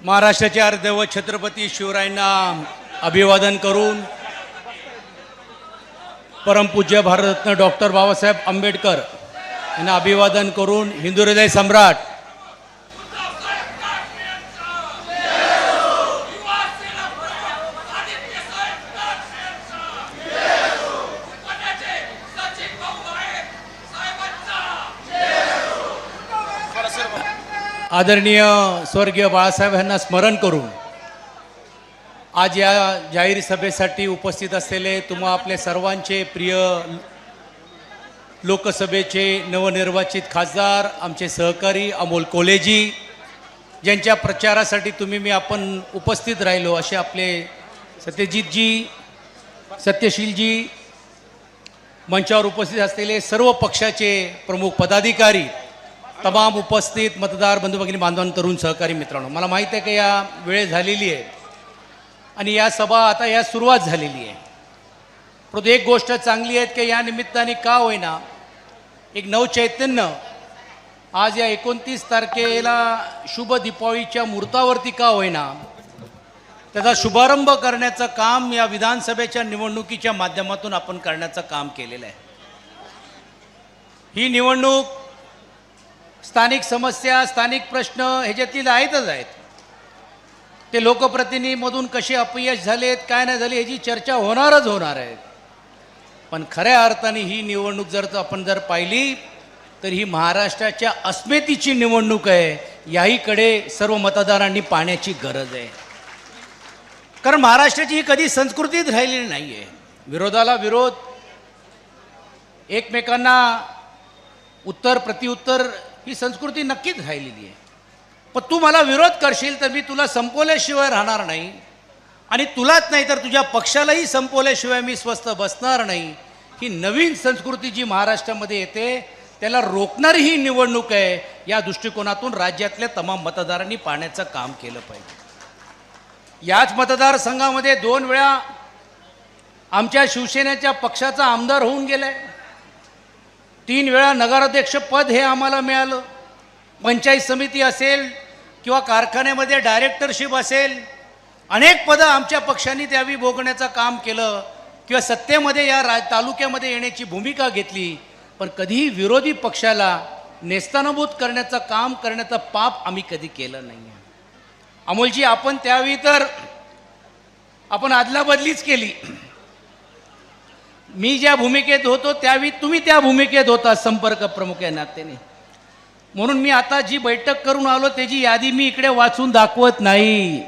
महाराष्ट्राचे अर्धदैवत छत्रपती शिवरायांना अभिवादन करून परमपूज्य भारतरत्न डॉक्टर बाबासाहेब आंबेडकर यांना अभिवादन करून हिंदू हृदय सम्राट आदरणीय स्वर्गीय बाळासाहेब यांना स्मरण करून आज या जाहीर सभेसाठी उपस्थित असलेले तुम्हा आपले सर्वांचे प्रिय लोकसभेचे नवनिर्वाचित खासदार आमचे सहकारी अमोल कोलेजी ज्यांच्या प्रचारासाठी मी आपण उपस्थित राहिलो असे आपले सत्यजितजी सत्यशीलजी मंचावर उपस्थित असलेले सर्व पक्षाचे प्रमुख पदाधिकारी तमाम उपस्थित मतदार बंधू भगिनी बांधवांना तरुण सहकारी मित्रांनो मला माहीत आहे की या वेळ झालेली आहे आणि या सभा आता या सुरुवात झालेली आहे परंतु एक गोष्ट चांगली आहे की या निमित्ताने का होईना एक नवचैतन्य आज या 29 तारखेला शुभ दीपावलीच्या मुहूर्तावरती का होईना त्याचा शुभारंभ करण्याचं काम या विधानसभेच्या निवडणुकीच्या माध्यमातून आपण करण्याचं काम केलेलं आहे। ही निवडणूक स्थानिक समस्या स्थानिक प्रश्न ह्याच्यातील आहेतच आहेत ते लोकप्रतिनिधीमधून कसे अपयश झालेत काय नाही झाले ह्याची चर्चा होणारच होणार आहे पण खऱ्या अर्थाने ही निवडणूक आपण जर पाहिली तर ही महाराष्ट्राच्या अस्मितेची निवडणूक आहे याहीकडे सर्व मतदारांनी पाहण्याची गरज आहे कारण महाराष्ट्राची ही कधी संस्कृतीच राहिलेली नाही आहे विरोधाला विरोध एकमेकांना उत्तर प्रत्युत्तर ही संस्कृती नक्कीच राहिलेली आहे पण तू मला विरोध करशील तर मी तुला संपवल्याशिवाय राहणार नाही आणि तुलाच नाही तर तुझ्या पक्षालाही संपवल्याशिवाय मी स्वस्थ बसणार नाही ही नवीन संस्कृती जी महाराष्ट्रामध्ये येते त्याला रोखणारी ही निवडणूक आहे या दृष्टिकोनातून राज्यातल्या तमाम मतदारांनी पाहण्याचं काम केलं पाहिजे। याच मतदारसंघामध्ये 2 वेळा आमच्या शिवसेनेच्या पक्षाचा आमदार होऊन गेलाय 3 वेळा नगराध्यक्ष पद हे आम्हाला मिळालं पंचायत समिती असेल किंवा कारखान्यामध्ये डायरेक्टरशिप असेल अनेक पदं आमच्या पक्षाने त्यावेळी भोगण्याचं काम केलं किंवा सत्तेमध्ये या तालुक्यामध्ये येण्याची भूमिका घेतली पण कधीही विरोधी पक्षाला नेस्तानाबूत करण्याचं काम करण्याचं पाप आम्ही कधी केलं नाही आहे। अमोलजी आपण त्यावेळी तर आपण अदलाबदलीच केली मी ज्या भूमिकेत होतो त्यावेळी तुम्ही त्या भूमिकेत होता संपर्क प्रमुख या नात्याने म्हणून मी आता जी बैठक करून आलो त्याची यादी मी इकडे वाचून दाखवत नाही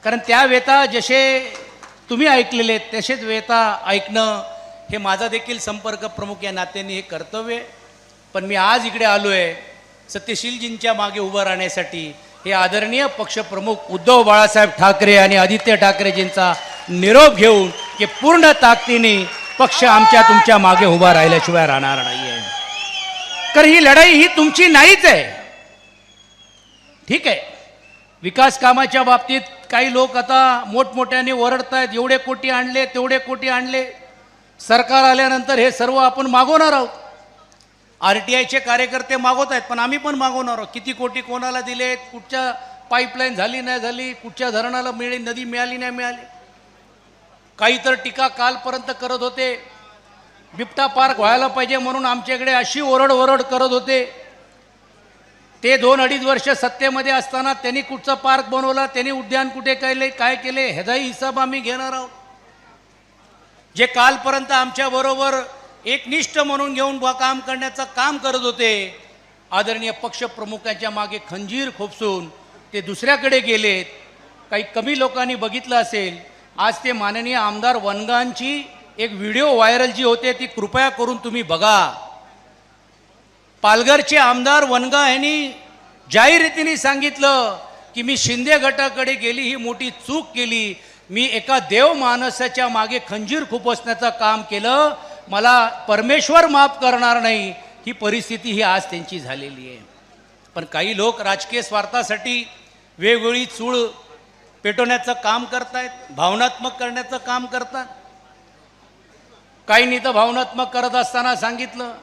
कारण त्या वेता जसे तुम्ही ऐकलेले तसेच वेता ऐकणं हे माझा देखील संपर्क प्रमुख या नात्याने हे कर्तव्य पण मी आज इकडे आलो आहे सत्यशीलजींच्या मागे उभं राहण्यासाठी हे आदरणीय पक्षप्रमुख उद्धव बाळासाहेब ठाकरे आणि आदित्य ठाकरेजींचा निरोप घेऊन की पूर्ण ताकदीने पक्ष आमच्या तुमच्या मागे उभा राहिल्याशिवाय राहणार नाही आहे कारण ही लढाई ही तुमची नाहीच आहे। ठीक आहे विकास कामाच्या बाबतीत काही लोक आता मोठमोठ्याने ओरडतायत एवढे कोटी आणले तेवढे कोटी आणले सरकार आल्यानंतर हे सर्व आपण मागवणार आहोत RTIचे कार्यकर्ते मागवत आहेत पण आम्ही पण मागवणार आहोत किती कोटी कोणाला दिलेत कुठच्या पाईपलाईन झाली नाही झाली कुठच्या धरणाला नदी मिळाली नाही मिळाली काही तर टीका कालपर्यंत करत होते बिबटा पार्क व्हायला पाहिजे म्हणून आमच्याकडे अशी ओरड करत होते ते 2-2.5 वर्ष सत्तेमध्ये असताना त्यांनी कुठचा पार्क बनवला त्यांनी उद्यान कुठे केले काय केले ह्याचाही हिसाब आम्ही घेणार आहोत जे कालपर्यंत आमच्याबरोबर एकनिष्ठ म्हणून घेऊन काम करण्याचं काम करत होते आदरणीय पक्षप्रमुखांच्या मागे खंजीर खोपसून ते दुसऱ्याकडे गेलेत काही कमी लोकांनी बघितलं असेल आज ते माननीय आमदार वनगांची एक व्हिडिओ व्हायरल जी होते ती कृपया करून तुम्ही बघा पालघरचे आमदार वनगा यांनी जाहीर रीतीने सांगितलं की मी शिंदे गटाकडे गेली ही मोठी चूक केली मी एका देव माणसाच्या मागे खंजीर खुपसण्याचं काम केलं मला परमेश्वर माफ करणार नाही ही परिस्थिती ही आज त्यांची झालेली आहे पण काही लोक राजकीय स्वार्थासाठी वेगवेगळी चूळ पेटवण्याचं काम करतायत भावनात्मक करण्याचं काम करतात काहींनी तर भावनात्मक करत असताना सांगितलं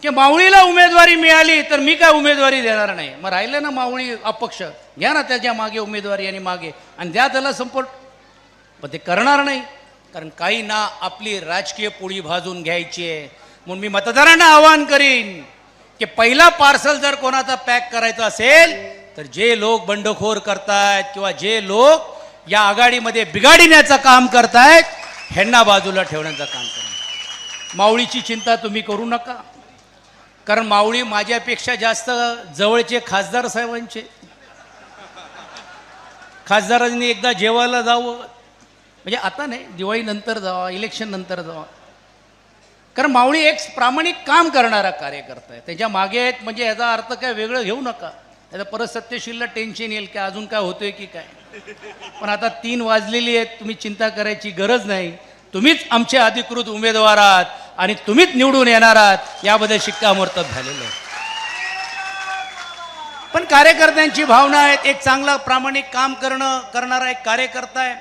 की मावळीला उमेदवारी मिळाली तर मी काय उमेदवारी देणार नाही. मग राहिलं ना मावळी अपक्ष, घ्या ना त्याच्या मागे उमेदवारी आणि मागे आणि द्या त्याला सपोर्ट. पण ते करणार नाही, कारण काही ना आपली राजकीय पोळी भाजून घ्यायची आहे. म्हणून मी मतदारांना आवाहन करीन की पहिला पार्सल जर कोणाचा पॅक करायचा असेल तर जे लोक बंडखोर करतायत किंवा जे लोक या आघाडीमध्ये बिघाडण्याचं काम करतायत ह्यांना बाजूला ठेवण्याचं काम करा. मावळीची चिंता तुम्ही करू नका, कारण मावळी माझ्यापेक्षा जास्त जवळचे खासदार साहेबांचे. खासदारांनी एकदा जेवायला जावं, म्हणजे आता नाही, दिवाळी नंतर जावा, इलेक्शन नंतर जावा. कारण मावळी एक प्रामाणिक काम करणारा कार्यकर्ता आहे, त्याच्या मागे आहेत. म्हणजे याचा अर्थ काय वेगळं घेऊ नका, त्याचा परत सत्यशीलला टेन्शन येईल की अजून काय होतोय की काय. पण आता 3 वाजलेली आहेत, तुम्ही चिंता करायची गरज नाही. तुम्हीच आमचे अधिकृत उमेदवार आहात आणि तुम्हीच निवडून येणार आहात, याबद्दल शिक्कामोर्तब झालेलं आहे. पण कार्यकर्त्यांची भावना आहेत, एक चांगला प्रामाणिक काम करणारा एक कार्यकर्ता आहे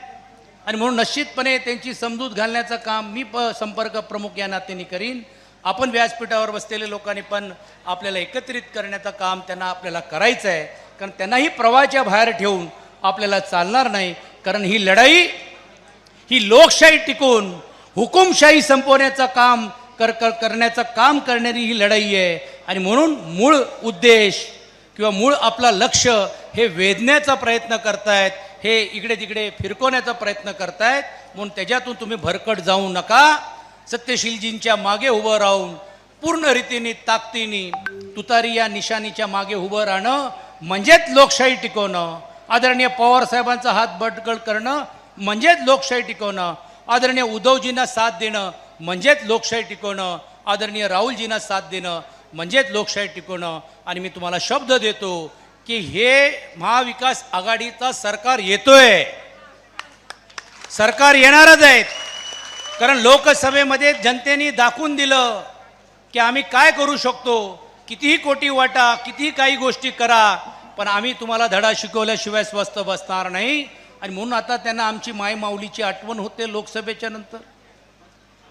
आणि म्हणून निश्चितपणे त्यांची समजूत घालण्याचं काम मी संपर्क प्रमुख या नात्याने करीन. आपण व्यासपीठावर बसलेल्या लोकांनी पण आपल्याला एकत्रित करण्याचं काम त्यांना आपल्याला करायचं आहे, कारण त्यांनाही प्रवाहाच्या बाहेर ठेवून आपल्याला चालणार नाही. कारण ही लढाई ही लोकशाही टिकून हुकुमशाही संपवण्याचं काम करण्याचं काम करणारी ही लढाई आहे. आणि म्हणून मूळ उद्देश किंवा मूळ आपला लक्ष हे वेधण्याचा प्रयत्न करतायत, हे इकडे तिकडे फिरकवण्याचा प्रयत्न करतायत. म्हणून त्याच्यातून तुम्ही भरकट जाऊ नका. सत्यशीलजींच्या मागे उभं राहून पूर्ण रीतीने ताकदीने तुतारी या निशाणीच्या मागे उभं राहणं म्हणजेच लोकशाही टिकवणं. आदरणीय पवार साहेबांचा हात बटकळ करणं म्हणजेच लोकशाही टिकवणं. आदरणीय उद्धवजींना साथ देणं म्हणजेच लोकशाही टिकवणं. आदरणीय राहुलजींना साथ देणं म्हणजेच लोकशाही टिकवणं. आणि मी तुम्हाला शब्द देतो की हे महाविकास आघाडीचा सरकार येतोय, सरकार येणारच आहेत. कारण लोकसभेमध्ये जनतेने दाखवून दिलं की आम्ही काय करू शकतो. कितीही कोटी वाटा, कितीही काही गोष्टी करा, पण आम्ही तुम्हाला धडा शिकवल्याशिवाय स्वस्थ बसणार नाही. आणि म्हणून आता त्यांना आमची माय माऊलीची आठवण होते लोकसभेच्या नंतर.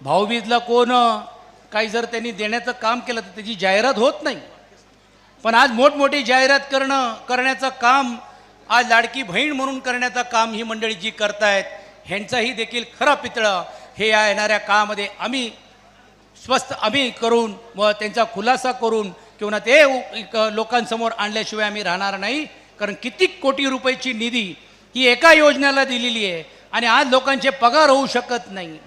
भाऊबीजला कोण काही जर त्यांनी देण्याचं काम केलं तर त्याची जाहिरात होत नाही. पण आज मोठमोठी जाहिरात करण्याचं काम, आज लाडकी बहीण म्हणून करण्याचं काम ही मंडळी जी करतायत, ह्यांचाही देखील खरा पितळा हे या येणाऱ्या काळामध्ये आम्ही करून व त्यांचा खुलासा करून किंवा ते लोकांसमोर आणल्याशिवाय आम्ही राहणार नाही. कारण किती कोटी रुपयाची निधी ही एका योजनेला दिलेली आहे आणि आज लोकांचे पगार होऊ शकत नाही.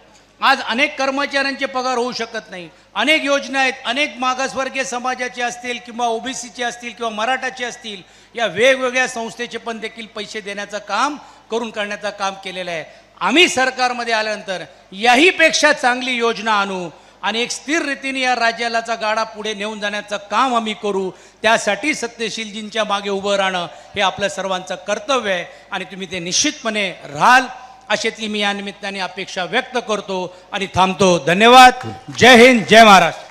आज अनेक कर्मचाऱ्यांचे पगार होऊ शकत नाही. अनेक योजना आहेत, अनेक मागासवर्गीय समाजाचे असतील किंवा ओबीसीचे असतील किंवा मराठाचे असतील, या वेगवेगळ्या संस्थेचे पण देखील पैसे देण्याचं काम करण्याचं काम केलेलं आहे. आम्ही सरकारमध्ये आल्यानंतर याहीपेक्षा चांगली योजना आणू आणि एक स्थिर रीतीने या राज्यालाचा गाडा पुढे नेऊन जाण्याचं काम आम्ही करू. त्यासाठी सत्यशीलजींच्या मागे उभं राहणं हे आपल्या सर्वांचं कर्तव्य आहे आणि तुम्ही ते निश्चितपणे राहाल अशीच मी या निमित्ताने अपेक्षा व्यक्त करतो आणि थांबतो. धन्यवाद. जय हिंद, जय महाराष्ट्र.